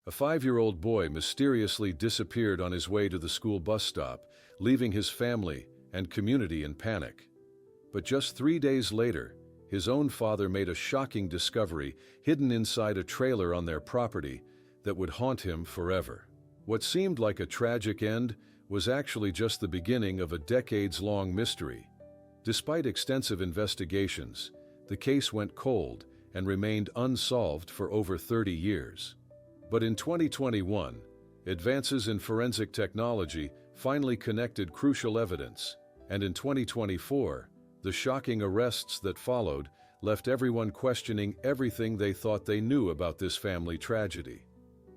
A 5-year-old boy mysteriously disappeared on his way to the school bus stop, leaving his family and community in panic. But just 3 days later, his own father made a shocking discovery hidden inside a trailer on their property that would haunt him forever. What seemed like a tragic end was actually just the beginning of a decades-long mystery. Despite extensive investigations, the case went cold and remained unsolved for over 30 years. But in 2021, advances in forensic technology finally connected crucial evidence, and in 2024, the shocking arrests that followed left everyone questioning everything they thought they knew about this family tragedy.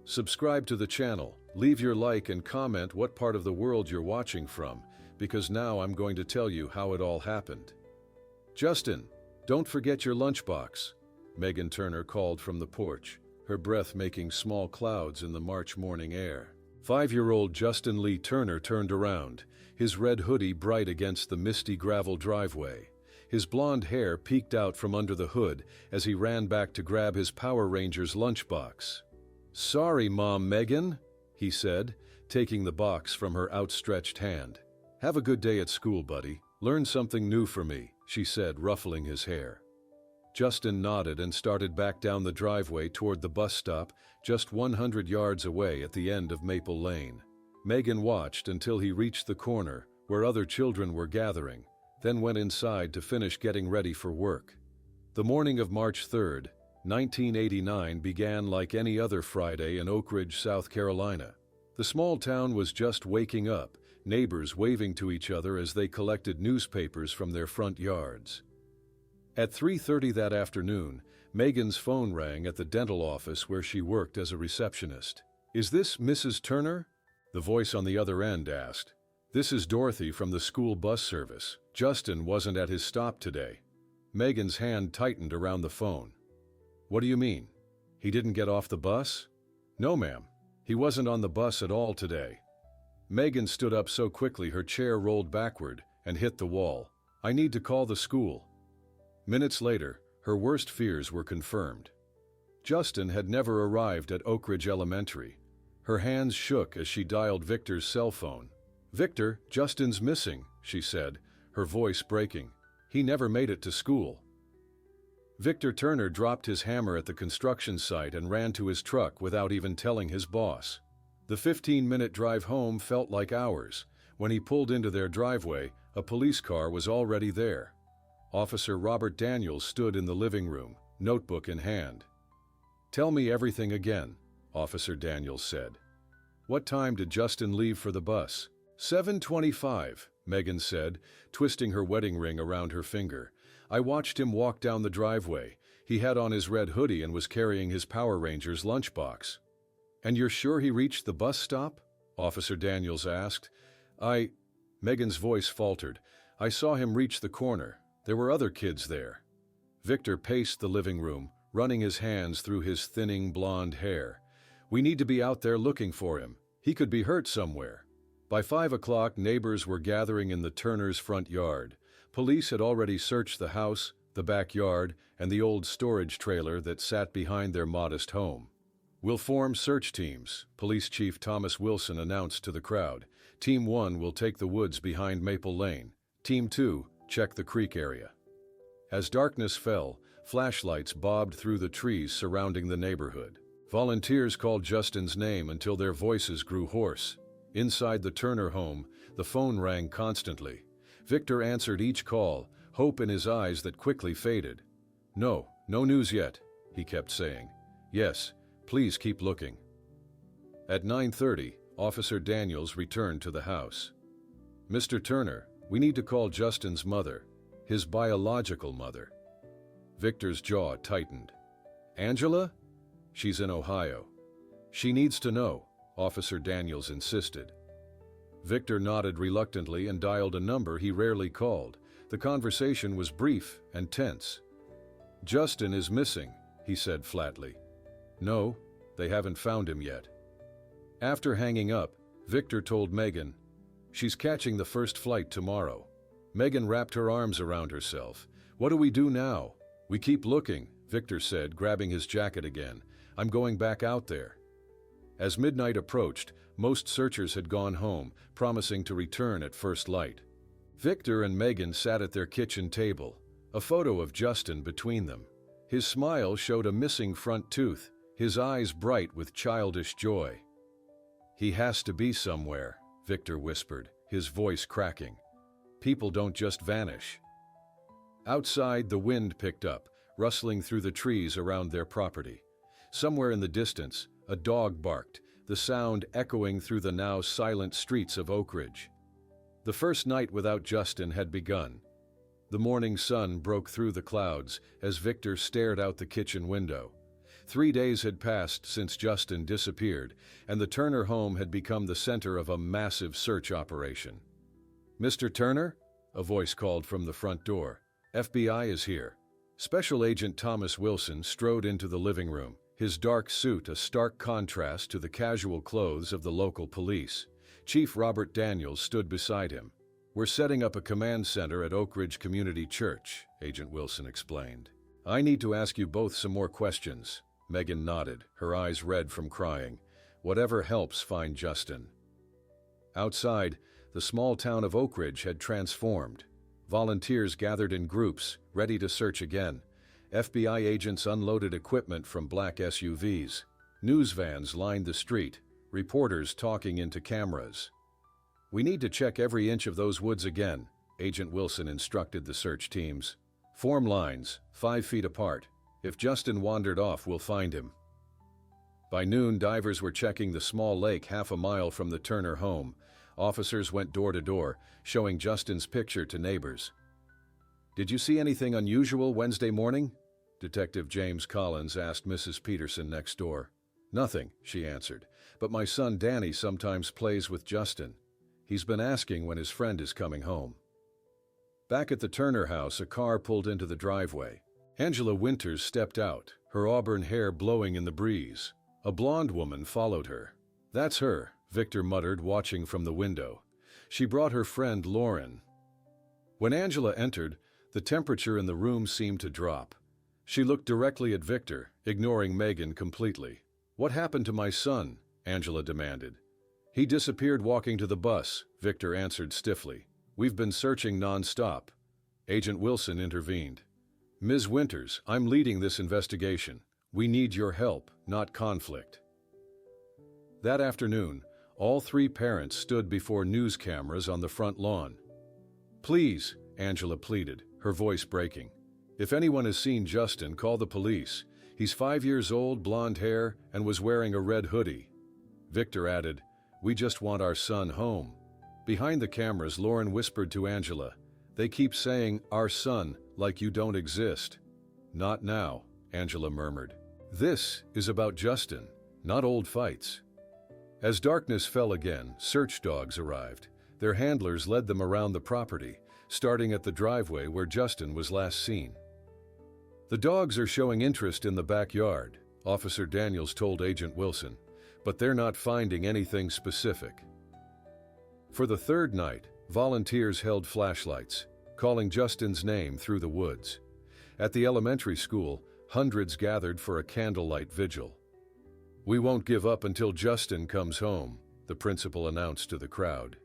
Subscribe to the channel, leave your like and comment what part of the world you're watching from, because now I'm going to tell you how it all happened. "Justin, don't forget your lunchbox," Megan Turner called from the porch, her breath making small clouds in the March morning air. 5-year-old Justin Lee Turner turned around, his red hoodie bright against the misty gravel driveway. His blonde hair peeked out from under the hood as he ran back to grab his Power Rangers lunchbox. "Sorry, Mom Megan," he said, taking the box from her outstretched hand. "Have a good day at school, buddy. Learn something new for me," she said, ruffling his hair. Justin nodded and started back down the driveway toward the bus stop just 100 yards away at the end of Maple Lane. Megan watched until he reached the corner where other children were gathering, then went inside to finish getting ready for work. The morning of March 3rd, 1989 began like any other Friday in Oak Ridge, South Carolina. The small town was just waking up, neighbors waving to each other as they collected newspapers from their front yards. At 3:30 that afternoon, Megan's phone rang at the dental office where she worked as a receptionist. "Is this Mrs. Turner?" the voice on the other end asked. "This is Dorothy from the school bus service. Justin wasn't at his stop today." Megan's hand tightened around the phone. "What do you mean? He didn't get off the bus?" "No, ma'am. He wasn't on the bus at all today." Megan stood up so quickly her chair rolled backward and hit the wall. "I need to call the school." Minutes later, her worst fears were confirmed. Justin had never arrived at Oak Ridge Elementary. Her hands shook as she dialed Victor's cell phone. "Victor, Justin's missing," she said, her voice breaking. "He never made it to school." Victor Turner dropped his hammer at the construction site and ran to his truck without even telling his boss. The 15-minute drive home felt like hours. When he pulled into their driveway, a police car was already there. Officer Robert Daniels stood in the living room, notebook in hand. "Tell me everything again," Officer Daniels said. "What time did Justin leave for the bus?" 7:25, Megan said, twisting her wedding ring around her finger. "I watched him walk down the driveway. He had on his red hoodie and was carrying his Power Rangers lunchbox." "And you're sure he reached the bus stop?" Officer Daniels asked. Megan's voice faltered. "I saw him reach the corner. There were other kids there." Victor paced the living room, running his hands through his thinning blonde hair. "We need to be out there looking for him. He could be hurt somewhere." By 5 o'clock, neighbors were gathering in the Turners' front yard. Police had already searched the house, the backyard, and the old storage trailer that sat behind their modest home. "We'll form search teams," Police Chief Thomas Wilson announced to the crowd. "Team 1 will take the woods behind Maple Lane. Team 2, check the creek area." As darkness fell, flashlights bobbed through the trees surrounding the neighborhood. Volunteers called Justin's name until their voices grew hoarse. Inside the Turner home, the phone rang constantly. Victor answered each call, hope in his eyes that quickly faded. No news yet," he kept saying. "Yes, please keep looking." At 9:30, Officer Daniels returned to the house. "Mr. Turner, we need to call Justin's mother, his biological mother." Victor's jaw tightened. "Angela? She's in Ohio. She needs to know," Officer Daniels insisted. Victor nodded reluctantly and dialed a number he rarely called. The conversation was brief and tense. "Justin is missing," he said flatly. "No, they haven't found him yet." After hanging up, Victor told Megan, "She's catching the first flight tomorrow." Megan wrapped her arms around herself. "What do we do now?" "We keep looking," Victor said, grabbing his jacket again. "I'm going back out there." As midnight approached, most searchers had gone home, promising to return at first light. Victor and Megan sat at their kitchen table, a photo of Justin between them. His smile showed a missing front tooth, his eyes bright with childish joy. "He has to be somewhere," Victor whispered, his voice cracking. "People don't just vanish." Outside, the wind picked up, rustling through the trees around their property. Somewhere in the distance, a dog barked, the sound echoing through the now silent streets of Oak Ridge. The first night without Justin had begun. The morning sun broke through the clouds as Victor stared out the kitchen window. 3 days had passed since Justin disappeared, and the Turner home had become the center of a massive search operation. "Mr. Turner?" a voice called from the front door. "FBI is here." Special Agent Thomas Wilson strode into the living room, his dark suit a stark contrast to the casual clothes of the local police. Chief Robert Daniels stood beside him. "We're setting up a command center at Oak Ridge Community Church," Agent Wilson explained. "I need to ask you both some more questions." Megan nodded, her eyes red from crying. "Whatever helps find Justin." Outside, the small town of Oak Ridge had transformed. Volunteers gathered in groups, ready to search again. FBI agents unloaded equipment from black SUVs. News vans lined the street, reporters talking into cameras. "We need to check every inch of those woods again," Agent Wilson instructed the search teams. "Form lines, 5 feet apart. If Justin wandered off, we'll find him." By noon, divers were checking the small lake half a mile from the Turner home. Officers went door to door, showing Justin's picture to neighbors. "Did you see anything unusual Wednesday morning?" Detective James Collins asked Mrs. Peterson next door. "Nothing," she answered, "but my son Danny sometimes plays with Justin. He's been asking when his friend is coming home." Back at the Turner house, a car pulled into the driveway. Angela Winters stepped out, her auburn hair blowing in the breeze. A blonde woman followed her. "That's her," Victor muttered, watching from the window. "She brought her friend Lauren." When Angela entered, the temperature in the room seemed to drop. She looked directly at Victor, ignoring Megan completely. "What happened to my son?" Angela demanded. "He disappeared walking to the bus," Victor answered stiffly. "We've been searching non-stop." Agent Wilson intervened. "Ms. Winters, I'm leading this investigation. We need your help, not conflict." That afternoon, all 3 parents stood before news cameras on the front lawn. "Please," Angela pleaded, her voice breaking. "If anyone has seen Justin, call the police. He's 5 years old, blonde hair, and was wearing a red hoodie." Victor added, "We just want our son home." Behind the cameras, Lauren whispered to Angela, "They keep saying, 'our son,' like you don't exist." "Not now," Angela murmured. "This is about Justin, not old fights." As darkness fell again, search dogs arrived. Their handlers led them around the property, starting at the driveway where Justin was last seen. "The dogs are showing interest in the backyard," Officer Daniels told Agent Wilson, "but they're not finding anything specific." For the 3rd night, volunteers held flashlights, calling Justin's name through the woods. At the elementary school, hundreds gathered for a candlelight vigil. "We won't give up until Justin comes home," the principal announced to the crowd.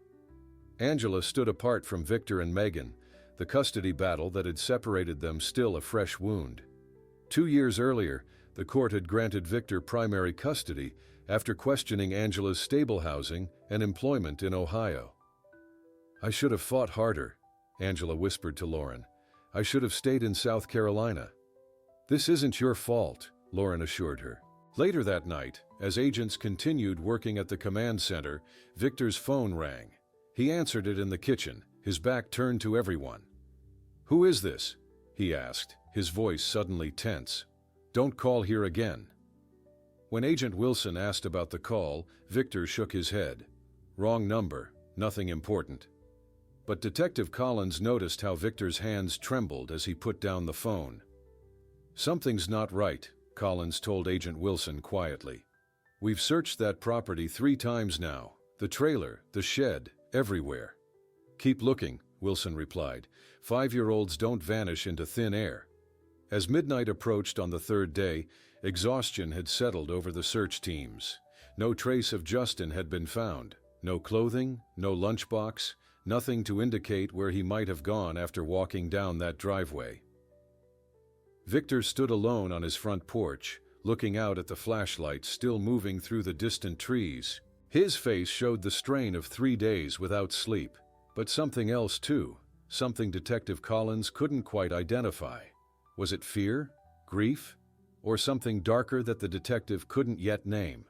Angela stood apart from Victor and Megan, the custody battle that had separated them still a fresh wound. 2 years earlier, the court had granted Victor primary custody after questioning Angela's stable housing and employment in Ohio. "I should have fought harder," Angela whispered to Lauren. "I should have stayed in South Carolina." "This isn't your fault," Lauren assured her. Later that night, as agents continued working at the command center, Victor's phone rang. He answered it in the kitchen, his back turned to everyone. "Who is this?" he asked, his voice suddenly tense. "Don't call here again." When Agent Wilson asked about the call, Victor shook his head. "Wrong number, nothing important." But Detective Collins noticed how Victor's hands trembled as he put down the phone. "Something's not right," Collins told Agent Wilson quietly. "We've searched that property 3 times now. The trailer, the shed, everywhere." "Keep looking," Wilson replied. 5-year-olds don't vanish into thin air." As midnight approached on the 3rd day, exhaustion had settled over the search teams. No trace of Justin had been found. No clothing, no lunchbox, nothing to indicate where he might have gone after walking down that driveway. Victor stood alone on his front porch, looking out at the flashlight still moving through the distant trees. His face showed the strain of 3 days without sleep, but something else too, something Detective Collins couldn't quite identify. Was it fear, grief, or something darker that the detective couldn't yet name?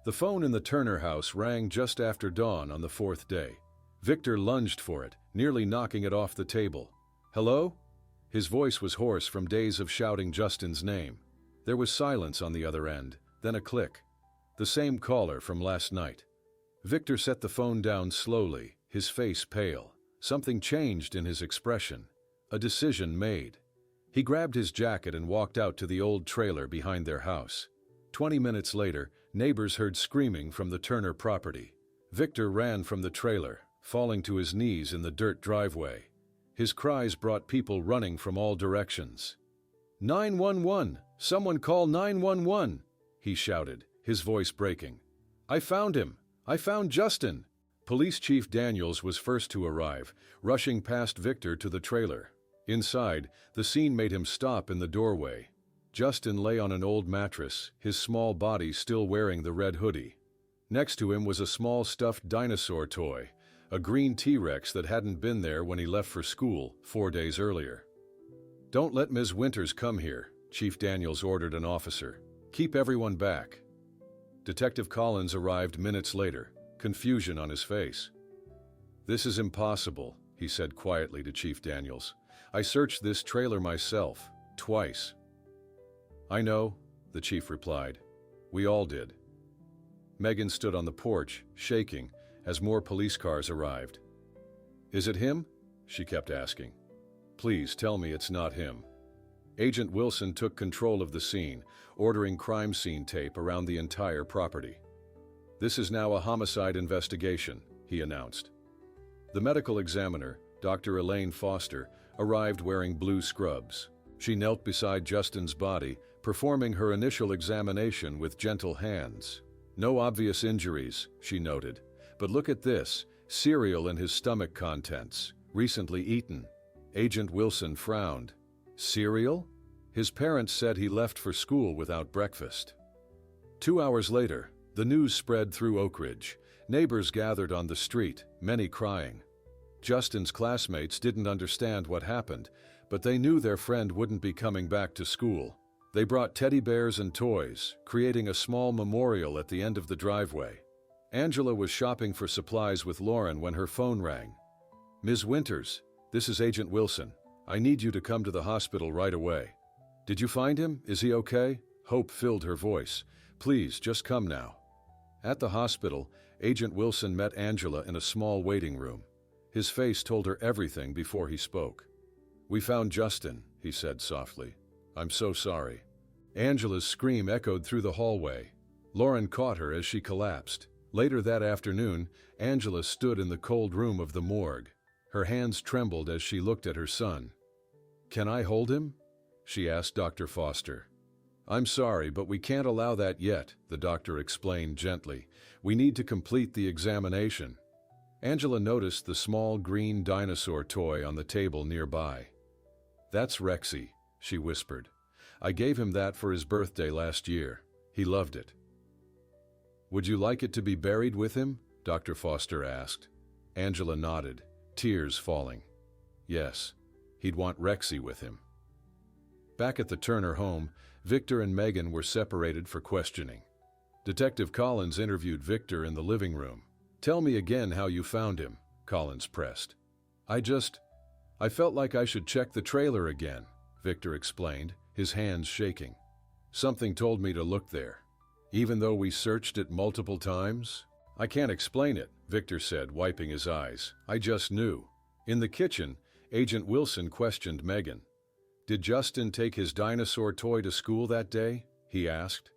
The phone in the Turner house rang just after dawn on the 4th day. Victor lunged for it, nearly knocking it off the table. "Hello?" His voice was hoarse from days of shouting Justin's name. There was silence on the other end, then a click. The same caller from last night. Victor set the phone down slowly, his face pale. Something changed in his expression. A decision made. He grabbed his jacket and walked out to the old trailer behind their house. 20 minutes later, neighbors heard screaming from the Turner property. Victor ran from the trailer, falling to his knees in the dirt driveway. His cries brought people running from all directions. "911! Someone call 911!" he shouted, his voice breaking. "I found him! I found Justin!" Police Chief Daniels was first to arrive, rushing past Victor to the trailer. Inside, the scene made him stop in the doorway. Justin lay on an old mattress, his small body still wearing the red hoodie. Next to him was a small stuffed dinosaur toy, a green T-Rex that hadn't been there when he left for school 4 days earlier. "Don't let Ms. Winters come here," Chief Daniels ordered an officer. "Keep everyone back." Detective Collins arrived minutes later, confusion on his face. "This is impossible," he said quietly to Chief Daniels. "I searched this trailer myself, twice." "I know," the chief replied. "We all did." Megan stood on the porch, shaking, as more police cars arrived. "Is it him?" she kept asking. "Please tell me it's not him." Agent Wilson took control of the scene, ordering crime scene tape around the entire property. "This is now a homicide investigation," he announced. The medical examiner, Dr. Elaine Foster, arrived wearing blue scrubs. She knelt beside Justin's body, performing her initial examination with gentle hands. "No obvious injuries," she noted. "But look at this, cereal in his stomach contents, recently eaten." Agent Wilson frowned. "Cereal?" His parents said he left for school without breakfast. 2 hours later, the news spread through Oak Ridge. Neighbors gathered on the street, many crying. Justin's classmates didn't understand what happened, but they knew their friend wouldn't be coming back to school. They brought teddy bears and toys, creating a small memorial at the end of the driveway. Angela was shopping for supplies with Lauren when her phone rang. "Ms. Winters, this is Agent Wilson. I need you to come to the hospital right away." "Did you find him? Is he okay?" Hope filled her voice. "Please, just come now." At the hospital, Agent Wilson met Angela in a small waiting room. His face told her everything before he spoke. "We found Justin," he said softly. "I'm so sorry." Angela's scream echoed through the hallway. Lauren caught her as she collapsed. Later that afternoon, Angela stood in the cold room of the morgue. Her hands trembled as she looked at her son. "Can I hold him?" she asked Dr. Foster. "I'm sorry, but we can't allow that yet," the doctor explained gently. "We need to complete the examination." Angela noticed the small green dinosaur toy on the table nearby. "That's Rexy," she whispered. "I gave him that for his birthday last year. He loved it." "Would you like it to be buried with him?" Dr. Foster asked. Angela nodded, tears falling. Yes, he'd want Rexy with him. Back at the Turner home, Victor and Megan were separated for questioning. Detective Collins interviewed Victor in the living room. "Tell me again how you found him," Collins pressed. I felt like I should check the trailer again," Victor explained, his hands shaking. "Something told me to look there. Even though we searched it multiple times?" "I can't explain it," Victor said, wiping his eyes. "I just knew." In the kitchen, Agent Wilson questioned Megan. "Did Justin take his dinosaur toy to school that day?" he asked.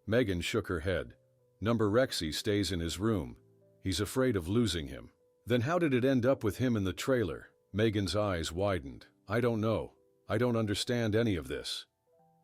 Megan shook her head. "Number Rexy stays in his room. He's afraid of losing him." "Then how did it end up with him in the trailer?" Megan's eyes widened. "I don't know. I don't understand any of this."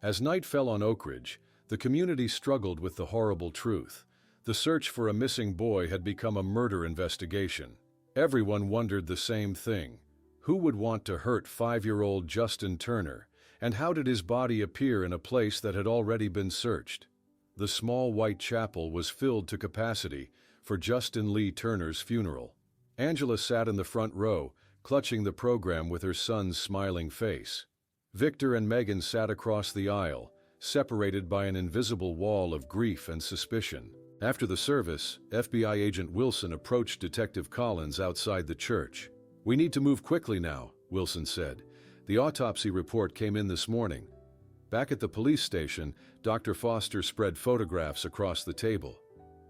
As night fell on Oak Ridge, the community struggled with the horrible truth. The search for a missing boy had become a murder investigation. Everyone wondered the same thing. Who would want to hurt 5-year-old Justin Turner, and how did his body appear in a place that had already been searched? The small white chapel was filled to capacity for Justin Lee Turner's funeral. Angela sat in the front row, clutching the program with her son's smiling face. Victor and Megan sat across the aisle, separated by an invisible wall of grief and suspicion. After the service, FBI agent Wilson approached Detective Collins outside the church. "We need to move quickly now," Wilson said. "The autopsy report came in this morning." Back at the police station, Dr. Foster spread photographs across the table.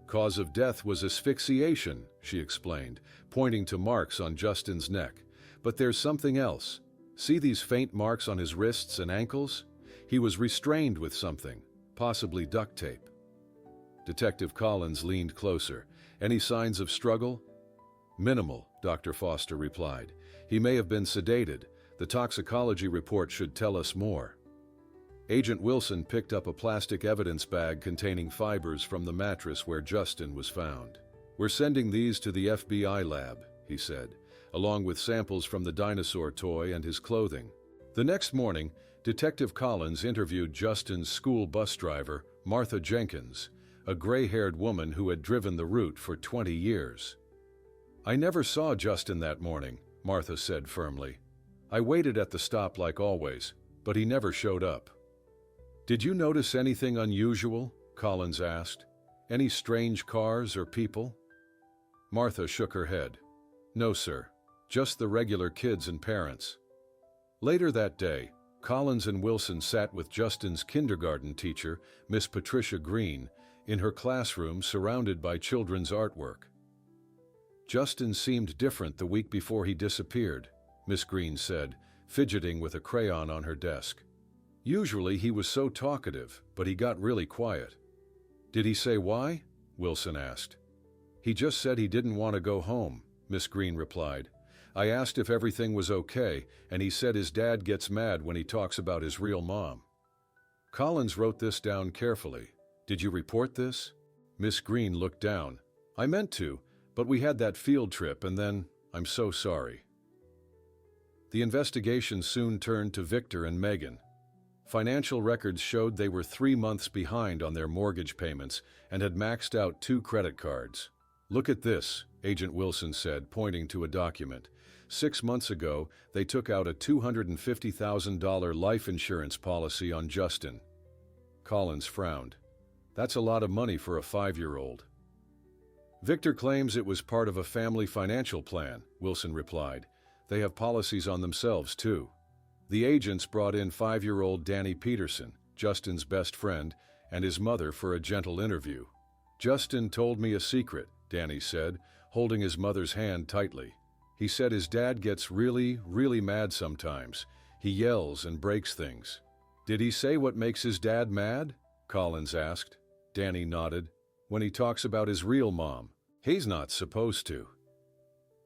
"Cause of death was asphyxiation," she explained, pointing to marks on Justin's neck. "But there's something else. See these faint marks on his wrists and ankles? He was restrained with something, possibly duct tape." Detective Collins leaned closer. "Any signs of struggle?" "Minimal," Dr. Foster replied. "He may have been sedated. The toxicology report should tell us more." Agent Wilson picked up a plastic evidence bag containing fibers from the mattress where Justin was found. "We're sending these to the FBI lab," he said, along with samples from the dinosaur toy and his clothing. The next morning, Detective Collins interviewed Justin's school bus driver, Martha Jenkins, a gray-haired woman who had driven the route for 20 years. "I never saw Justin that morning," Martha said firmly. "I waited at the stop like always, but he never showed up." "Did you notice anything unusual?" Collins asked. "Any strange cars or people?" Martha shook her head. "No, sir. Just the regular kids and parents." Later that day, Collins and Wilson sat with Justin's kindergarten teacher, Miss Patricia Green, in her classroom surrounded by children's artwork. "Justin seemed different the week before he disappeared," Miss Green said, fidgeting with a crayon on her desk. "Usually he was so talkative, but he got really quiet." "Did he say why?" Wilson asked. "He just said he didn't want to go home," Miss Green replied. "I asked if everything was okay, and he said his dad gets mad when he talks about his real mom." Collins wrote this down carefully. "Did you report this?" Miss Green looked down. "I meant to, but we had that field trip and then, I'm so sorry." The investigation soon turned to Victor and Megan. Financial records showed they were 3 months behind on their mortgage payments and had maxed out 2 credit cards. "Look at this," Agent Wilson said, pointing to a document. 6 months ago, they took out a $250,000 life insurance policy on Justin. Collins frowned. "That's a lot of money for a 5-year-old. "Victor claims it was part of a family financial plan," Wilson replied. "They have policies on themselves, too." The agents brought in 5-year-old Danny Peterson, Justin's best friend, and his mother for a gentle interview. "Justin told me a secret," Danny said, holding his mother's hand tightly. "He said his dad gets really, really mad sometimes. He yells and breaks things." "Did he say what makes his dad mad?" Collins asked. Danny nodded. "When he talks about his real mom. He's not supposed to."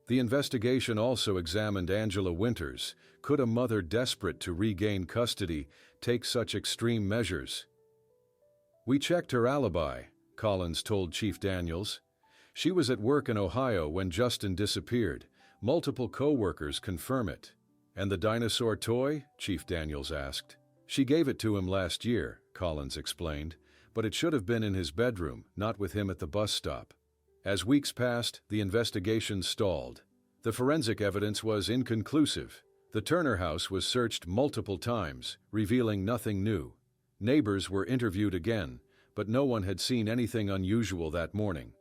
The investigation also examined Angela Winters. Could a mother desperate to regain custody take such extreme measures? "We checked her alibi," Collins told Chief Daniels. "She was at work in Ohio when Justin disappeared. Multiple co-workers confirm it." "And the dinosaur toy?" Chief Daniels asked. "She gave it to him last year," Collins explained, "but it should have been in his bedroom, not with him at the bus stop." As weeks passed, the investigation stalled. The forensic evidence was inconclusive. The Turner house was searched multiple times, revealing nothing new. Neighbors were interviewed again, but no one had seen anything unusual that morning.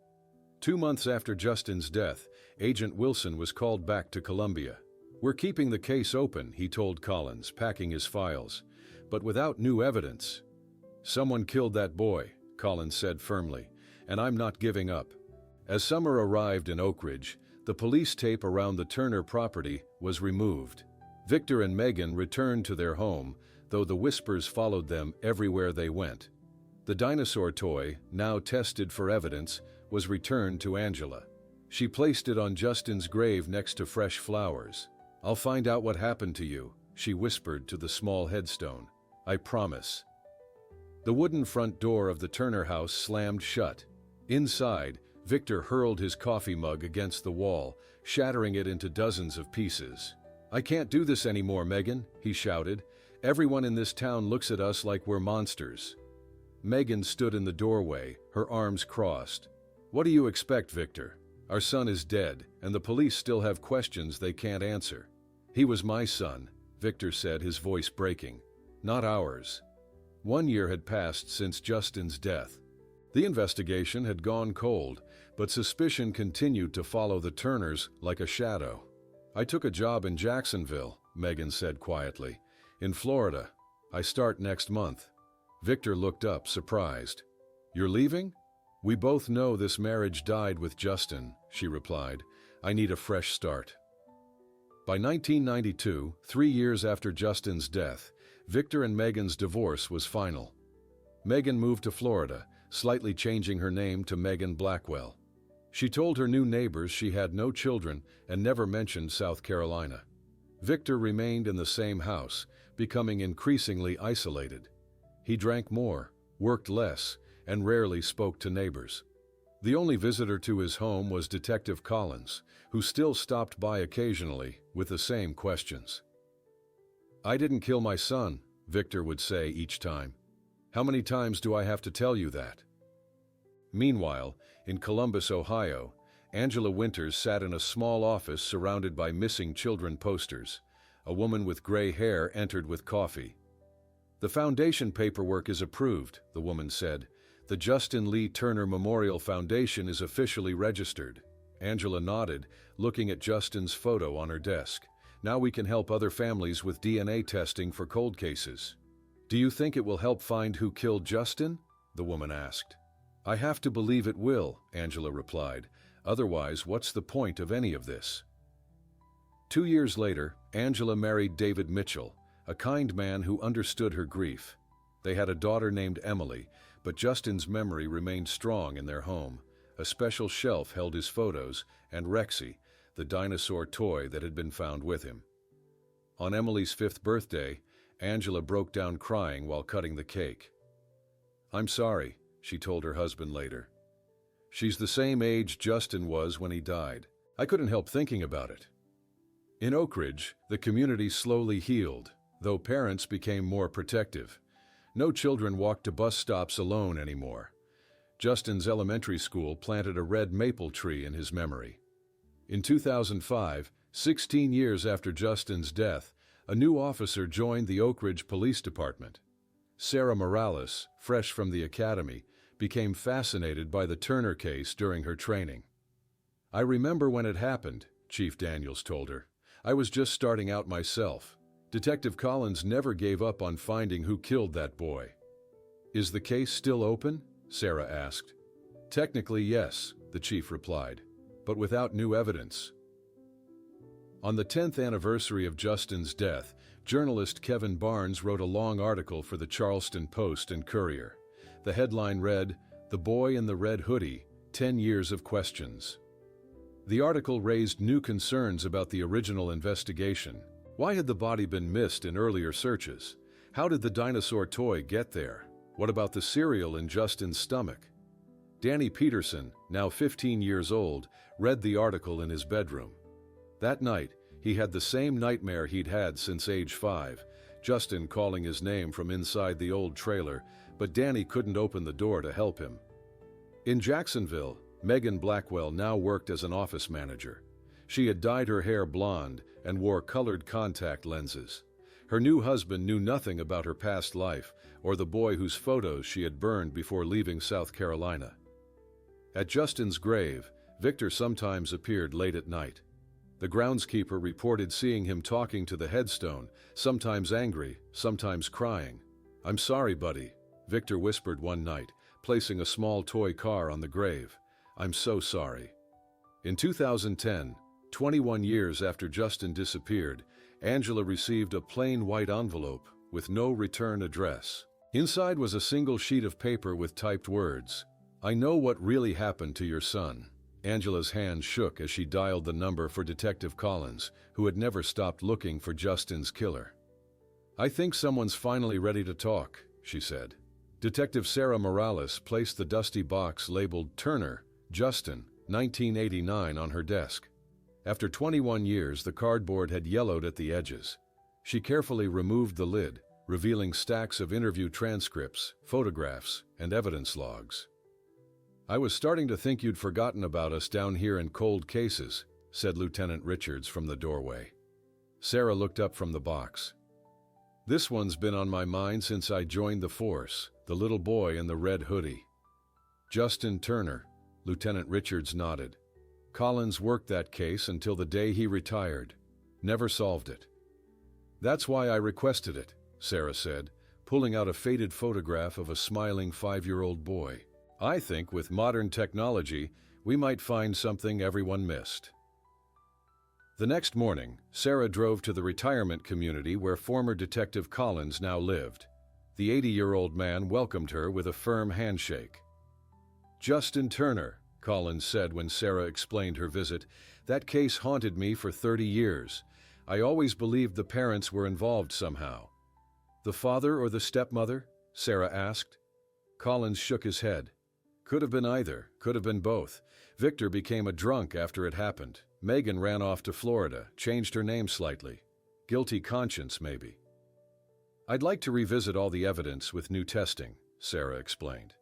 2 months after Justin's death, Agent Wilson was called back to Columbia. "We're keeping the case open," he told Collins, packing his files, "but without new evidence." "Someone killed that boy," Collins said firmly, "and I'm not giving up." As summer arrived in Oak Ridge, the police tape around the Turner property was removed. Victor and Megan returned to their home, though the whispers followed them everywhere they went. The dinosaur toy, now tested for evidence, was returned to Angela. She placed it on Justin's grave next to fresh flowers. "I'll find out what happened to you," she whispered to the small headstone. "I promise." The wooden front door of the Turner house slammed shut. Inside, Victor hurled his coffee mug against the wall, shattering it into dozens of pieces. "I can't do this anymore, Megan," he shouted. "Everyone in this town looks at us like we're monsters." Megan stood in the doorway, her arms crossed. "What do you expect, Victor? Our son is dead, and the police still have questions they can't answer." "He was my son," Victor said, his voice breaking. "Not ours." 1 year had passed since Justin's death. The investigation had gone cold, but suspicion continued to follow the Turners like a shadow. "I took a job in Jacksonville," Megan said quietly. "In Florida. I start next month." Victor looked up, surprised. "You're leaving?" "We both know this marriage died with Justin," she replied. "I need a fresh start." By 1992, 3 years after Justin's death, Victor and Megan's divorce was final. Megan moved to Florida, slightly changing her name to Megan Blackwell. She told her new neighbors she had no children and never mentioned South Carolina. Victor remained in the same house, becoming increasingly isolated. He drank more, worked less, and rarely spoke to neighbors. The only visitor to his home was Detective Collins, who still stopped by occasionally with the same questions. "I didn't kill my son," Victor would say each time. "How many times do I have to tell you that?" Meanwhile, in Columbus, Ohio, Angela Winters sat in a small office surrounded by missing children posters. A woman with gray hair entered with coffee. "The foundation paperwork is approved," the woman said. "The Justin Lee Turner Memorial Foundation is officially registered." Angela nodded, looking at Justin's photo on her desk. "Now we can help other families with DNA testing for cold cases." "Do you think it will help find who killed Justin?" the woman asked. "I have to believe it will," Angela replied. "Otherwise, what's the point of any of this?" 2 years later, Angela married David Mitchell, a kind man who understood her grief. They had a daughter named Emily, but Justin's memory remained strong in their home. A special shelf held his photos and Rexy, the dinosaur toy that had been found with him. On Emily's 5th birthday, Angela broke down crying while cutting the cake. "I'm sorry," she told her husband later. "She's the same age Justin was when he died. I couldn't help thinking about it." In Oak Ridge, the community slowly healed, though parents became more protective. No children walked to bus stops alone anymore. Justin's elementary school planted a red maple tree in his memory. In 2005, 16 years after Justin's death, a new officer joined the Oak Ridge Police Department. Sarah Morales, fresh from the academy, became fascinated by the Turner case during her training. "I remember when it happened," Chief Daniels told her. "I was just starting out myself. Detective Collins never gave up on finding who killed that boy." "Is the case still open?" Sarah asked. "Technically, yes," the chief replied, "but without new evidence." On the 10th anniversary of Justin's death, journalist Kevin Barnes wrote a long article for the Charleston Post and Courier. The headline read, "The Boy in the Red Hoodie, 10 Years of Questions." The article raised new concerns about the original investigation. Why had the body been missed in earlier searches? How did the dinosaur toy get there? What about the cereal in Justin's stomach? Danny Peterson, now 15 years old, read the article in his bedroom. That night, he had the same nightmare he'd had since age 5, Justin calling his name from inside the old trailer, but Danny couldn't open the door to help him. In Jacksonville, Megan Blackwell now worked as an office manager. She had dyed her hair blonde and wore colored contact lenses. Her new husband knew nothing about her past life or the boy whose photos she had burned before leaving South Carolina. At Justin's grave, Victor sometimes appeared late at night. The groundskeeper reported seeing him talking to the headstone, sometimes angry, sometimes crying. "I'm sorry, buddy," Victor whispered one night, placing a small toy car on the grave. "I'm so sorry." In 2010, 21 years after Justin disappeared, Angela received a plain white envelope with no return address. Inside was a single sheet of paper with typed words. "I know what really happened to your son." Angela's hand shook as she dialed the number for Detective Collins, who had never stopped looking for Justin's killer. "I think someone's finally ready to talk," she said. Detective Sarah Morales placed the dusty box labeled Turner, Justin, 1989 on her desk. After 21 years, the cardboard had yellowed at the edges. She carefully removed the lid, revealing stacks of interview transcripts, photographs, and evidence logs. "I was starting to think you'd forgotten about us down here in cold cases," said Lieutenant Richards from the doorway. Sarah looked up from the box. "This one's been on my mind since I joined the force, the little boy in the red hoodie." "Justin Turner," Lieutenant Richards nodded. "Collins worked that case until the day he retired. Never solved it." "That's why I requested it," Sarah said, pulling out a faded photograph of a smiling 5-year-old boy. "I think with modern technology, we might find something everyone missed." The next morning, Sarah drove to the retirement community where former Detective Collins now lived. The 80-year-old man welcomed her with a firm handshake. "Justin Turner," Collins said when Sarah explained her visit, "that case haunted me for 30 years. I always believed the parents were involved somehow." "The father or the stepmother?" Sarah asked. Collins shook his head. "Could have been either, could have been both. Victor became a drunk after it happened. Megan ran off to Florida, changed her name slightly. Guilty conscience, maybe." "I'd like to revisit all the evidence with new testing," Sarah explained.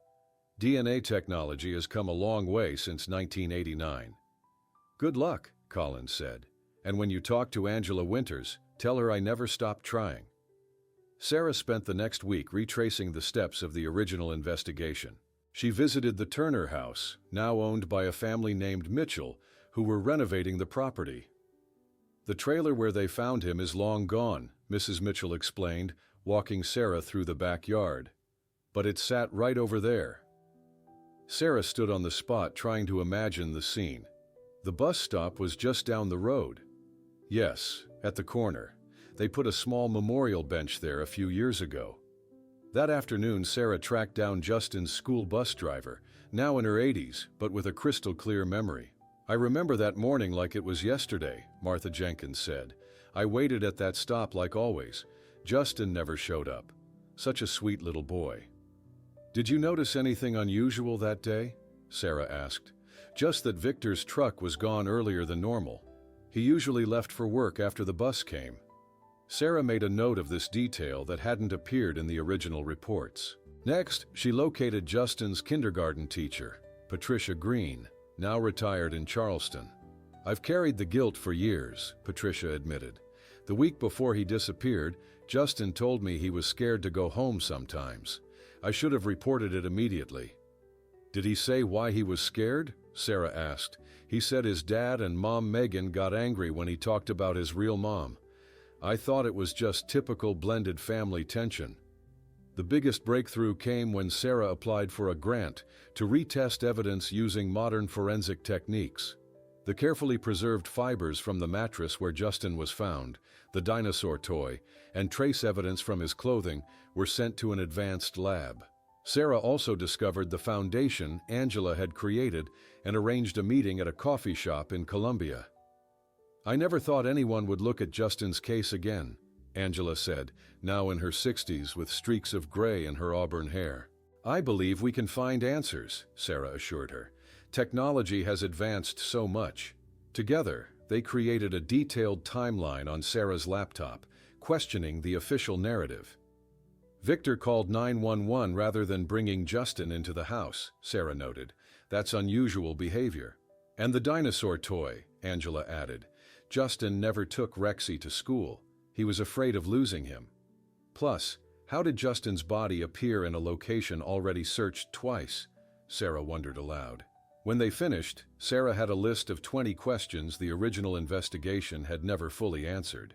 "DNA technology has come a long way since 1989. "Good luck," Collins said. "And when you talk to Angela Winters, tell her I never stopped trying." Sarah spent the next week retracing the steps of the original investigation. She visited the Turner house, now owned by a family named Mitchell, who were renovating the property. "The trailer where they found him is long gone," Mrs. Mitchell explained, walking Sarah through the backyard. "But it sat right over there." Sarah stood on the spot trying to imagine the scene. The bus stop was just down the road. Yes, at the corner. They put a small memorial bench there a few years ago. That afternoon, Sarah tracked down Justin's school bus driver, now in her 80s, but with a crystal-clear memory. "I remember that morning like it was yesterday," Martha Jenkins said. "I waited at that stop like always. Justin never showed up. Such a sweet little boy." "Did you notice anything unusual that day?" Sarah asked. "Just that Victor's truck was gone earlier than normal. He usually left for work after the bus came." Sarah made a note of this detail that hadn't appeared in the original reports. Next, she located Justin's kindergarten teacher, Patricia Green, now retired in Charleston. "I've carried the guilt for years," Patricia admitted. "The week before he disappeared, Justin told me he was scared to go home sometimes. I should have reported it immediately." "Did he say why he was scared?" Sarah asked. "He said his dad and mom Megan got angry when he talked about his real mom. I thought it was just typical blended family tension." The biggest breakthrough came when Sarah applied for a grant to retest evidence using modern forensic techniques. The carefully preserved fibers from the mattress where Justin was found, the dinosaur toy, and trace evidence from his clothing were sent to an advanced lab. Sarah also discovered the foundation Angela had created and arranged a meeting at a coffee shop in Columbia. "I never thought anyone would look at Justin's case again," Angela said, now in her 60s with streaks of gray in her auburn hair. "I believe we can find answers," Sarah assured her. "Technology has advanced so much." Together, they created a detailed timeline on Sarah's laptop, questioning the official narrative. "Victor called 911 rather than bringing Justin into the house," Sarah noted. "That's unusual behavior." "And the dinosaur toy," Angela added. "Justin never took Rexy to school. He was afraid of losing him. Plus, how did Justin's body appear in a location already searched twice?" Sarah wondered aloud. When they finished, Sarah had a list of 20 questions the original investigation had never fully answered.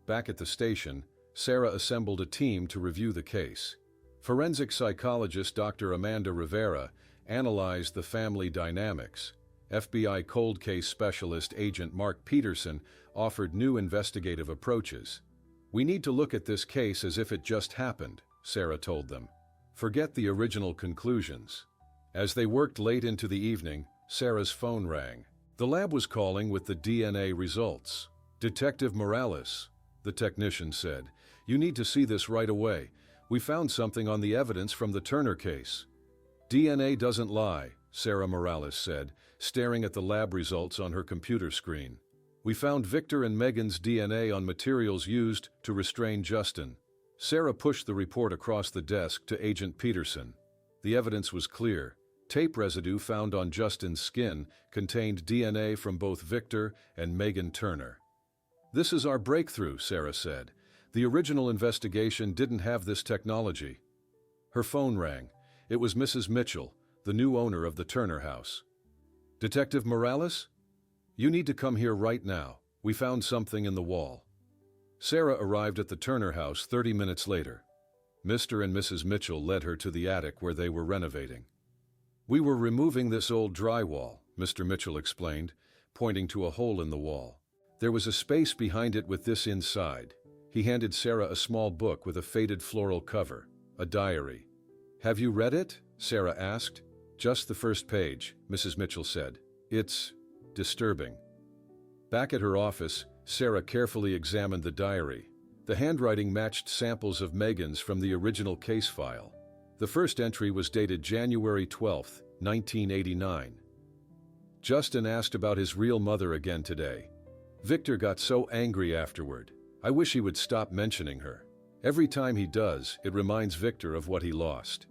Back at the station, Sarah assembled a team to review the case. Forensic psychologist Dr. Amanda Rivera analyzed the family dynamics. FBI cold case specialist Agent Mark Peterson offered new investigative approaches. "We need to look at this case as if it just happened," Sarah told them. "Forget the original conclusions." As they worked late into the evening, Sarah's phone rang. The lab was calling with the DNA results. "Detective Morales," the technician said, "you need to see this right away. We found something on the evidence from the Turner case. DNA doesn't lie, Sarah Morales said, staring at the lab results on her computer screen. We found Victor and Megan's DNA on materials used to restrain Justin. Sarah pushed the report across the desk to Agent Peterson. The evidence was clear. Tape residue found on Justin's skin contained DNA from both Victor and Megan Turner. This is our breakthrough, Sarah said. The original investigation didn't have this technology. Her phone rang. It was Mrs. Mitchell, the new owner of the Turner house. Detective Morales? You need to come here right now. We found something in the wall. Sarah arrived at the Turner house 30 minutes later. Mr. and Mrs. Mitchell led her to the attic where they were renovating. We were removing this old drywall, Mr. Mitchell explained, pointing to a hole in the wall. There was a space behind it with this inside. He handed Sarah a small book with a faded floral cover, a diary. Have you read it? Sarah asked. Just the first page, Mrs. Mitchell said. It's disturbing. Back at her office, Sarah carefully examined the diary. The handwriting matched samples of Megan's from the original case file. The first entry was dated January 12, 1989. Justin asked about his real mother again today. Victor got so angry afterward. I wish he would stop mentioning her. Every time he does, it reminds Victor of what he lost.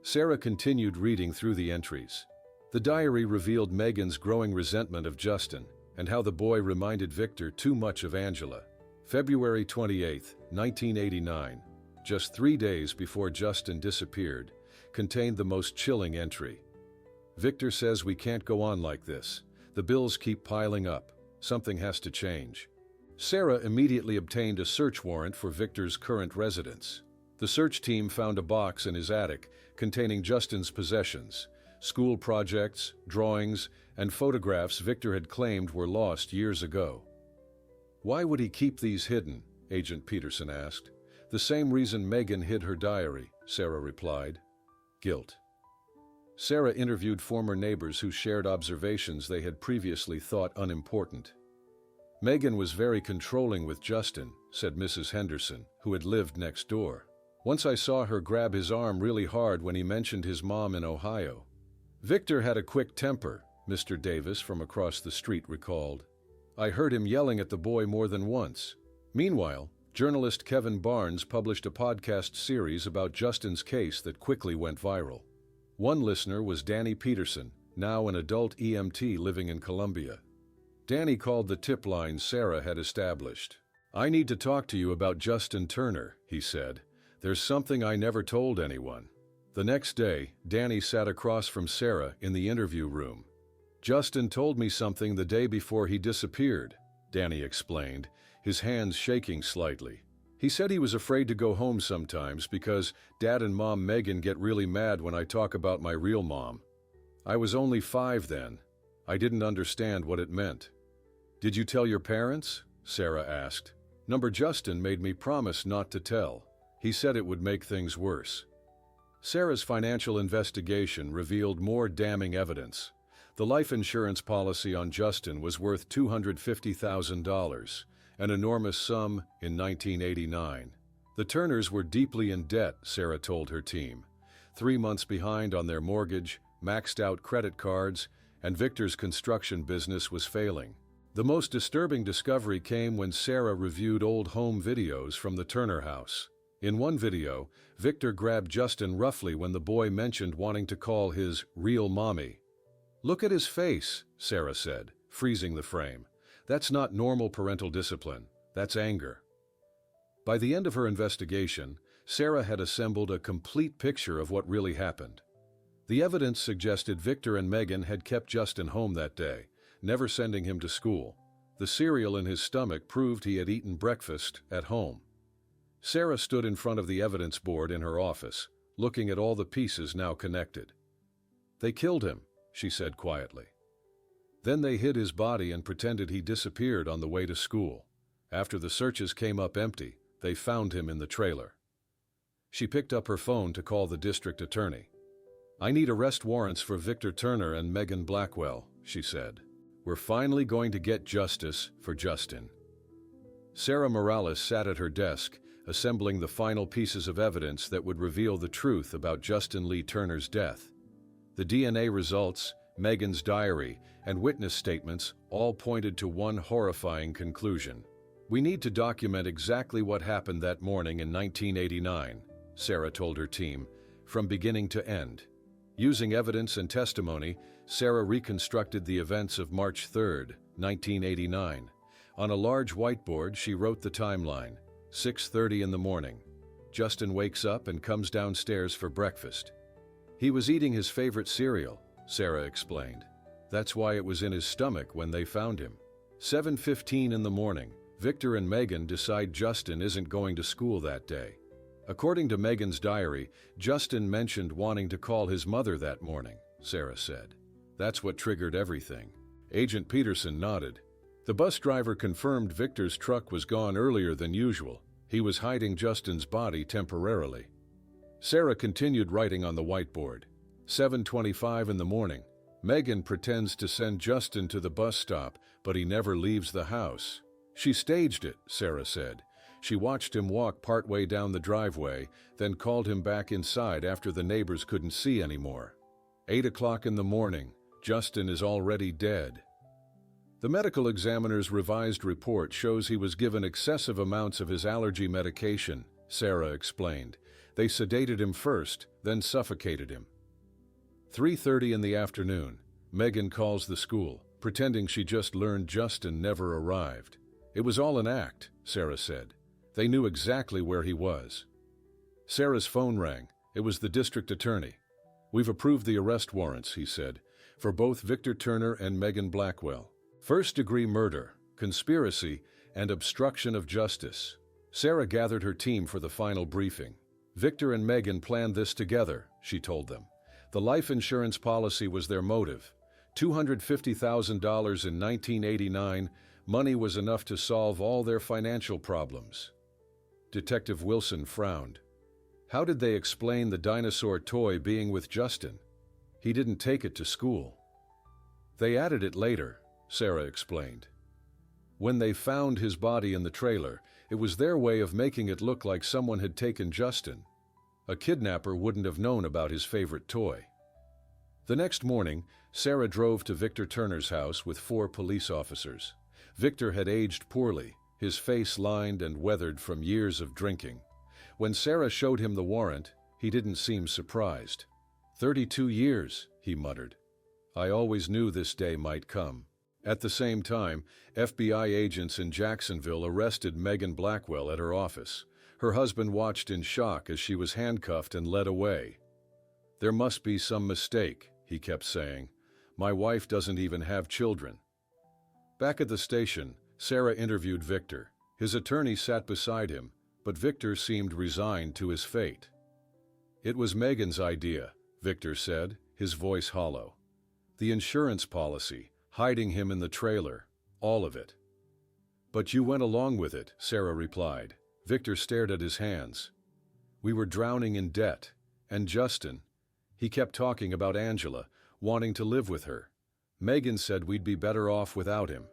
Sarah continued reading through the entries. The diary revealed Megan's growing resentment of Justin and how the boy reminded Victor too much of Angela. February 28, 1989, just 3 days before Justin disappeared, contained the most chilling entry. Victor says we can't go on like this. The bills keep piling up. Something has to change. Sarah immediately obtained a search warrant for Victor's current residence. The search team found a box in his attic containing Justin's possessions, school projects, drawings, and photographs Victor had claimed were lost years ago. Why would he keep these hidden? Agent Peterson asked. The same reason Megan hid her diary, Sarah replied. Guilt. Sarah interviewed former neighbors who shared observations they had previously thought unimportant. Megan was very controlling with Justin, said Mrs. Henderson, who had lived next door. Once I saw her grab his arm really hard when he mentioned his mom in Ohio. Victor had a quick temper, Mr. Davis from across the street recalled. I heard him yelling at the boy more than once. Meanwhile, journalist Kevin Barnes published a podcast series about Justin's case that quickly went viral. One listener was Danny Peterson, now an adult EMT living in Columbia. Danny called the tip line Sarah had established. I need to talk to you about Justin Turner, he said. There's something I never told anyone. The next day, Danny sat across from Sarah in the interview room. Justin told me something the day before he disappeared, Danny explained, his hands shaking slightly. He said he was afraid to go home sometimes because Dad and Mom Megan get really mad when I talk about my real mom. I was only 5 then. I didn't understand what it meant. Did you tell your parents? Sarah asked. Number Justin made me promise not to tell. He said it would make things worse. Sarah's financial investigation revealed more damning evidence. The life insurance policy on Justin was worth $250,000, an enormous sum in 1989. The Turners were deeply in debt, Sarah told her team. 3 months behind on their mortgage, maxed out credit cards, and Victor's construction business was failing. The most disturbing discovery came when Sarah reviewed old home videos from the Turner house. In one video, Victor grabbed Justin roughly when the boy mentioned wanting to call his real mommy. Look at his face, Sarah said, freezing the frame. That's not normal parental discipline. That's anger. By the end of her investigation, Sarah had assembled a complete picture of what really happened. The evidence suggested Victor and Megan had kept Justin home that day, never sending him to school. The cereal in his stomach proved he had eaten breakfast at home. Sarah stood in front of the evidence board in her office, looking at all the pieces now connected. They killed him, she said quietly. Then they hid his body and pretended he disappeared on the way to school. After the searches came up empty, they found him in the trailer. She picked up her phone to call the district attorney. I need arrest warrants for Victor Turner and Megan Blackwell, she said. We're finally going to get justice for Justin. Sarah Morales sat at her desk, assembling the final pieces of evidence that would reveal the truth about Justin Lee Turner's death. The DNA results, Megan's diary, and witness statements all pointed to one horrifying conclusion. "We need to document exactly what happened that morning in 1989, Sarah told her team, from beginning to end. Using evidence and testimony, Sarah reconstructed the events of March 3, 1989. On a large whiteboard, she wrote the timeline. 6:30 in the morning. Justin wakes up and comes downstairs for breakfast. He was eating his favorite cereal, Sarah explained. That's why it was in his stomach when they found him. 7:15 in the morning, Victor and Megan decide Justin isn't going to school that day. According to Megan's diary, Justin mentioned wanting to call his mother that morning, Sarah said. That's what triggered everything. Agent Peterson nodded. The bus driver confirmed Victor's truck was gone earlier than usual. He was hiding Justin's body temporarily. Sarah continued writing on the whiteboard. 7:25 in the morning. Megan pretends to send Justin to the bus stop, but he never leaves the house. She staged it, Sarah said. She watched him walk partway down the driveway, then called him back inside after the neighbors couldn't see anymore. 8 o'clock in the morning. Justin is already dead. The medical examiner's revised report shows he was given excessive amounts of his allergy medication, Sarah explained. They sedated him first, then suffocated him. 3:30 in the afternoon. Megan calls the school, pretending she just learned Justin never arrived. It was all an act, Sarah said. They knew exactly where he was. Sarah's phone rang. It was the district attorney. We've approved the arrest warrants, he said, for both Victor Turner and Megan Blackwell. First-degree murder, conspiracy, and obstruction of justice. Sarah gathered her team for the final briefing. Victor and Megan planned this together, she told them. The life insurance policy was their motive. $250,000 in 1989, money was enough to solve all their financial problems. Detective Wilson frowned. How did they explain the dinosaur toy being with Justin? He didn't take it to school. They added it later, Sarah explained. When they found his body in the trailer, it was their way of making it look like someone had taken Justin. A kidnapper wouldn't have known about his favorite toy. The next morning, Sarah drove to Victor Turner's house with 4 police officers. Victor had aged poorly, his face lined and weathered from years of drinking. When Sarah showed him the warrant, he didn't seem surprised. 32 years, he muttered. I always knew this day might come. At the same time, FBI agents in Jacksonville arrested Megan Blackwell at her office. Her husband watched in shock as she was handcuffed and led away. There must be some mistake, he kept saying. My wife doesn't even have children. Back at the station, Sarah interviewed Victor. His attorney sat beside him, but Victor seemed resigned to his fate. It was Megan's idea, Victor said, his voice hollow. The insurance policy, hiding him in the trailer, all of it. But you went along with it, Sarah replied. Victor stared at his hands. We were drowning in debt. And Justin. He kept talking about Angela, wanting to live with her. Megan said we'd be better off without him.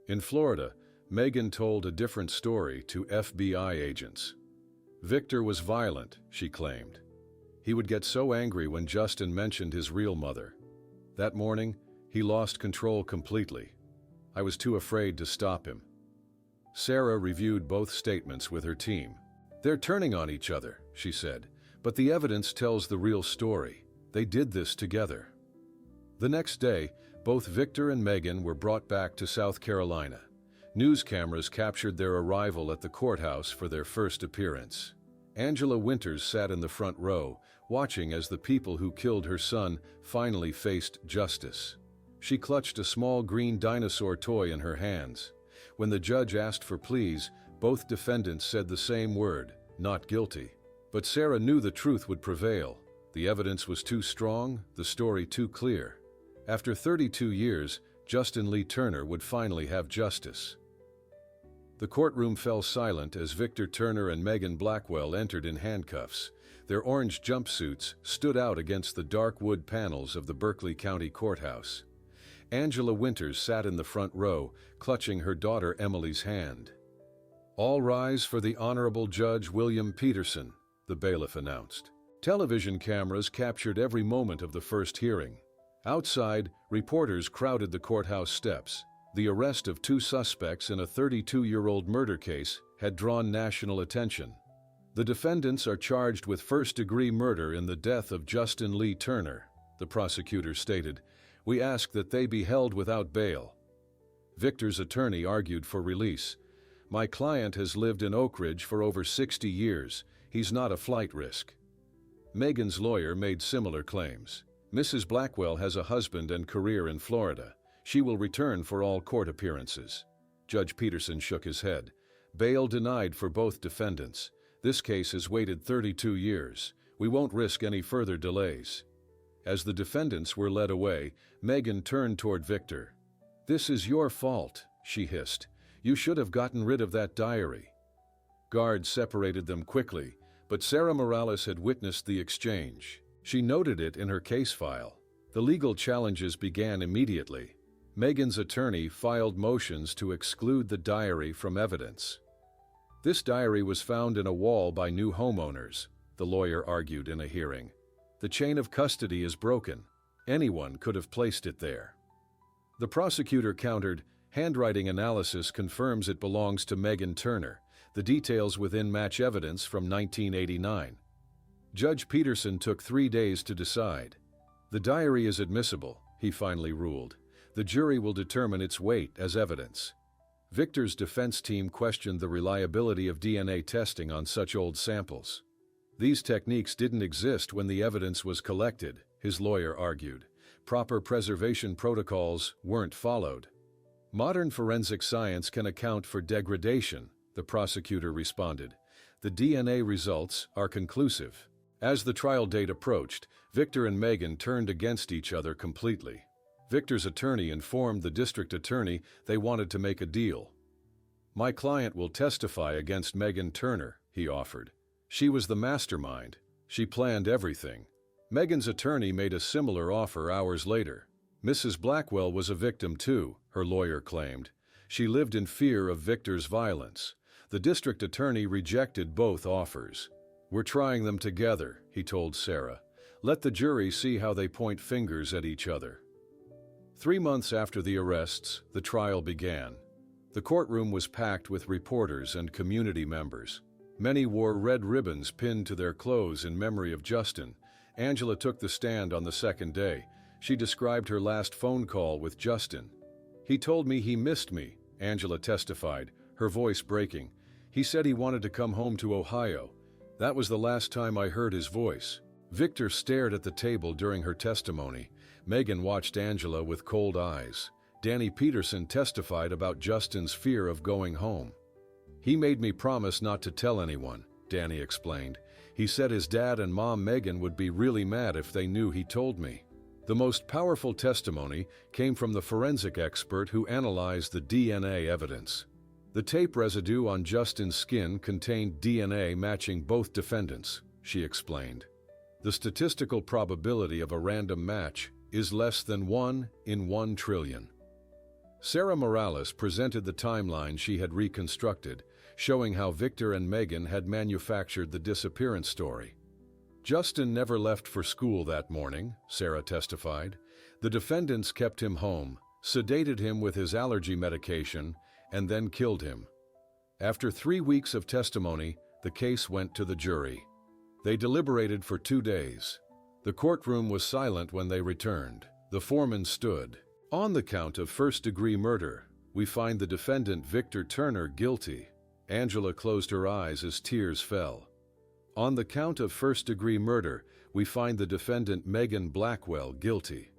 In Florida, Megan told a different story to FBI agents. Victor was violent, she claimed. He would get so angry when Justin mentioned his real mother. That morning, he lost control completely. I was too afraid to stop him. Sarah reviewed both statements with her team. They're turning on each other, she said, but the evidence tells the real story. They did this together. The next day, both Victor and Megan were brought back to South Carolina. News cameras captured their arrival at the courthouse for their first appearance. Angela Winters sat in the front row, watching as the people who killed her son finally faced justice. She clutched a small green dinosaur toy in her hands. When the judge asked for pleas, both defendants said the same word, not guilty. But Sarah knew the truth would prevail. The evidence was too strong, the story too clear. After 32 years, Justin Lee Turner would finally have justice. The courtroom fell silent as Victor Turner and Megan Blackwell entered in handcuffs. Their orange jumpsuits stood out against the dark wood panels of the Berkeley County Courthouse. Angela Winters sat in the front row, clutching her daughter Emily's hand. All rise for the Honorable Judge William Peterson, the bailiff announced. Television cameras captured every moment of the first hearing. Outside, reporters crowded the courthouse steps. The arrest of 2 suspects in a 32-year-old murder case had drawn national attention. The defendants are charged with first-degree murder in the death of Justin Lee Turner, the prosecutor stated. We ask that they be held without bail. Victor's attorney argued for release. My client has lived in Oak Ridge for over 60 years. He's not a flight risk. Megan's lawyer made similar claims. Mrs. Blackwell has a husband and career in Florida. She will return for all court appearances. Judge Peterson shook his head. Bail denied for both defendants. This case has waited 32 years. We won't risk any further delays. As the defendants were led away, Megan turned toward Victor. This is your fault, she hissed. You should have gotten rid of that diary. Guards separated them quickly, but Sarah Morales had witnessed the exchange. She noted it in her case file. The legal challenges began immediately. Megan's attorney filed motions to exclude the diary from evidence. This diary was found in a wall by new homeowners, the lawyer argued in a hearing. The chain of custody is broken. Anyone could have placed it there. The prosecutor countered, handwriting analysis confirms it belongs to Megan Turner. The details within match evidence from 1989. Judge Peterson took 3 days to decide. The diary is admissible, he finally ruled. The jury will determine its weight as evidence. Victor's defense team questioned the reliability of DNA testing on such old samples. These techniques didn't exist when the evidence was collected, his lawyer argued. Proper preservation protocols weren't followed. Modern forensic science can account for degradation, the prosecutor responded. The DNA results are conclusive. As the trial date approached, Victor and Megan turned against each other completely. Victor's attorney informed the district attorney they wanted to make a deal. My client will testify against Megan Turner, he offered. She was the mastermind. She planned everything. Megan's attorney made a similar offer hours later. Mrs. Blackwell was a victim too, her lawyer claimed. She lived in fear of Victor's violence. The district attorney rejected both offers. We're trying them together, he told Sarah. Let the jury see how they point fingers at each other. 3 months after the arrests, the trial began. The courtroom was packed with reporters and community members. Many wore red ribbons pinned to their clothes in memory of Justin. Angela took the stand on the second day. She described her last phone call with Justin. He told me he missed me, Angela testified, her voice breaking. He said he wanted to come home to Ohio. That was the last time I heard his voice. Victor stared at the table during her testimony. Megan watched Angela with cold eyes. Danny Peterson testified about Justin's fear of going home. He made me promise not to tell anyone, Danny explained. He said his dad and mom Megan would be really mad if they knew he told me. The most powerful testimony came from the forensic expert who analyzed the DNA evidence. The tape residue on Justin's skin contained DNA matching both defendants, she explained. The statistical probability of a random match is less than 1 in 1 trillion. Sarah Morales presented the timeline she had reconstructed, showing how Victor and Megan had manufactured the disappearance story. Justin never left for school that morning, Sarah testified. The defendants kept him home, sedated him with his allergy medication, and then killed him. After 3 weeks of testimony, the case went to the jury. They deliberated for 2 days. The courtroom was silent when they returned. The foreman stood. On the count of first-degree murder, we find the defendant Victor Turner guilty. Angela closed her eyes as tears fell. On the count of first-degree murder, we find the defendant Megan Blackwell guilty.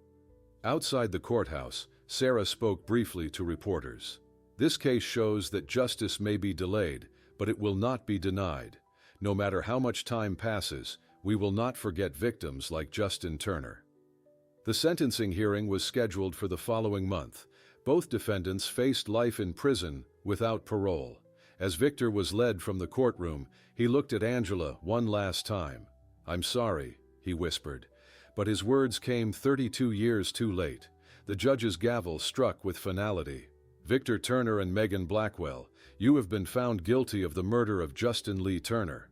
Outside the courthouse, Sarah spoke briefly to reporters. This case shows that justice may be delayed, but it will not be denied. No matter how much time passes, we will not forget victims like Justin Turner. The sentencing hearing was scheduled for the following month. Both defendants faced life in prison without parole. As Victor was led from the courtroom, he looked at Angela one last time. "I'm sorry," he whispered. But his words came 32 years too late. The judge's gavel struck with finality. Victor Turner and Megan Blackwell, you have been found guilty of the murder of Justin Lee Turner.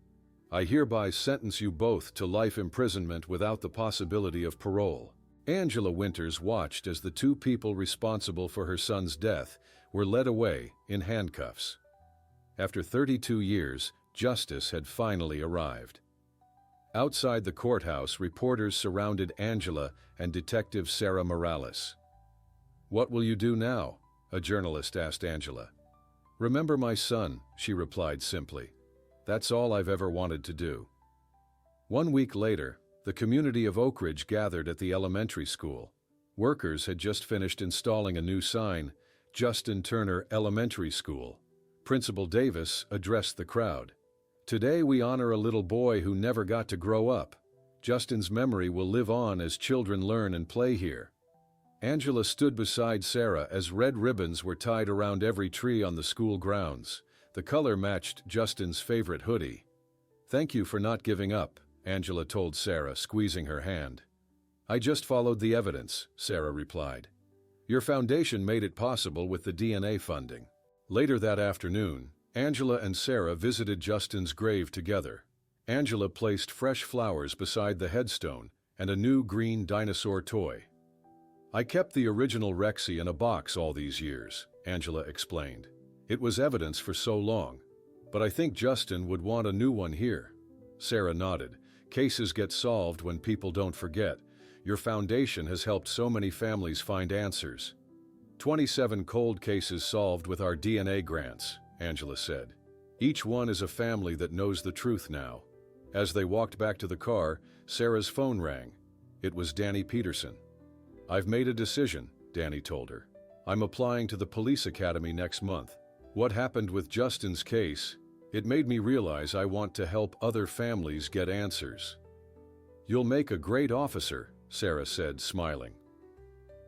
I hereby sentence you both to life imprisonment without the possibility of parole." Angela Winters watched as the two people responsible for her son's death were led away in handcuffs. After 32 years, justice had finally arrived. Outside the courthouse, reporters surrounded Angela and Detective Sarah Morales. "What will you do now?" a journalist asked Angela. "Remember my son," she replied simply. "That's all I've ever wanted to do." 1 week later, the community of Oak Ridge gathered at the elementary school. Workers had just finished installing a new sign, Justin Turner Elementary School. Principal Davis addressed the crowd. "Today we honor a little boy who never got to grow up. Justin's memory will live on as children learn and play here." Angela stood beside Sarah as red ribbons were tied around every tree on the school grounds. The color matched Justin's favorite hoodie. "Thank you for not giving up," Angela told Sarah, squeezing her hand. "I just followed the evidence," Sarah replied. "Your foundation made it possible with the DNA funding." Later that afternoon, Angela and Sarah visited Justin's grave together. Angela placed fresh flowers beside the headstone and a new green dinosaur toy. "I kept the original Rexy in a box all these years," Angela explained. "It was evidence for so long. But I think Justin would want a new one here." Sarah nodded. "Cases get solved when people don't forget. Your foundation has helped so many families find answers." 27 cold cases solved with our DNA grants, Angela said. "Each one is a family that knows the truth now." As they walked back to the car, Sarah's phone rang. It was Danny Peterson. "I've made a decision," Danny told her. "I'm applying to the police academy next month. What happened with Justin's case, it made me realize I want to help other families get answers." "You'll make a great officer," Sarah said, smiling.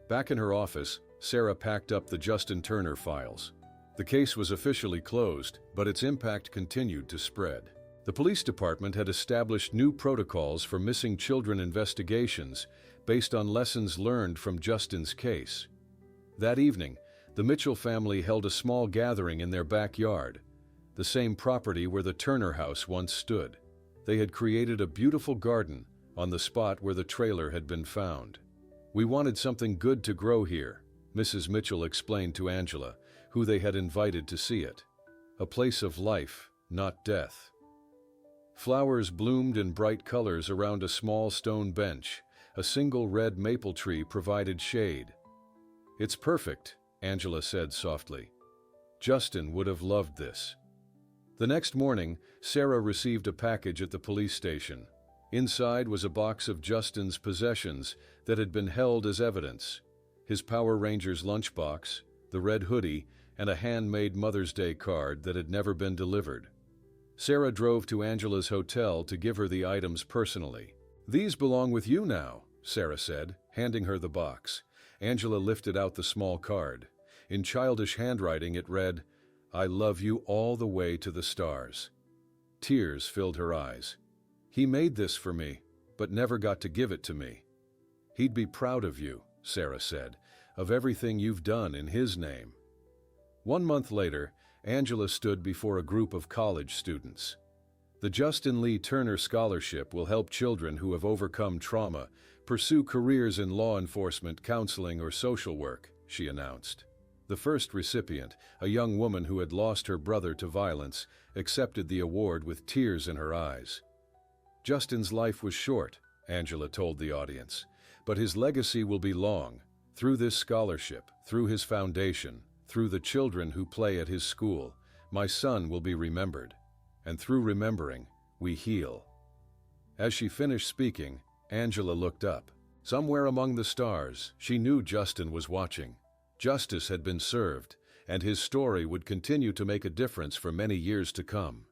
Back in her office, Sarah packed up the Justin Turner files. The case was officially closed, but its impact continued to spread. The police department had established new protocols for missing children investigations based on lessons learned from Justin's case. That evening, the Mitchell family held a small gathering in their backyard, the same property where the Turner house once stood. They had created a beautiful garden on the spot where the trailer had been found. "We wanted something good to grow here," Mrs. Mitchell explained to Angela, who they had invited to see it. "A place of life, not death." Flowers bloomed in bright colors around a small stone bench. A single red maple tree provided shade. "It's perfect," Angela said softly. "Justin would have loved this." The next morning, Sarah received a package at the police station. Inside was a box of Justin's possessions that had been held as evidence: his Power Rangers lunchbox, the red hoodie, and a handmade Mother's Day card that had never been delivered. Sarah drove to Angela's hotel to give her the items personally. "These belong with you now," Sarah said, handing her the box. Angela lifted out the small card. In childish handwriting it read, "I love you all the way to the stars." Tears filled her eyes. "He made this for me, but never got to give it to me." "He'd be proud of you," Sarah said, "of everything you've done in his name." 1 month later, Angela stood before a group of college students. "The Justin Lee Turner Scholarship will help children who have overcome trauma pursue careers in law enforcement, counseling, or social work," she announced. The first recipient, a young woman who had lost her brother to violence, accepted the award with tears in her eyes. "Justin's life was short," Angela told the audience, "but his legacy will be long. Through this scholarship, through his foundation, through the children who play at his school, my son will be remembered. And through remembering, we heal." As she finished speaking, Angela looked up. Somewhere among the stars, she knew Justin was watching. Justice had been served, and his story would continue to make a difference for many years to come.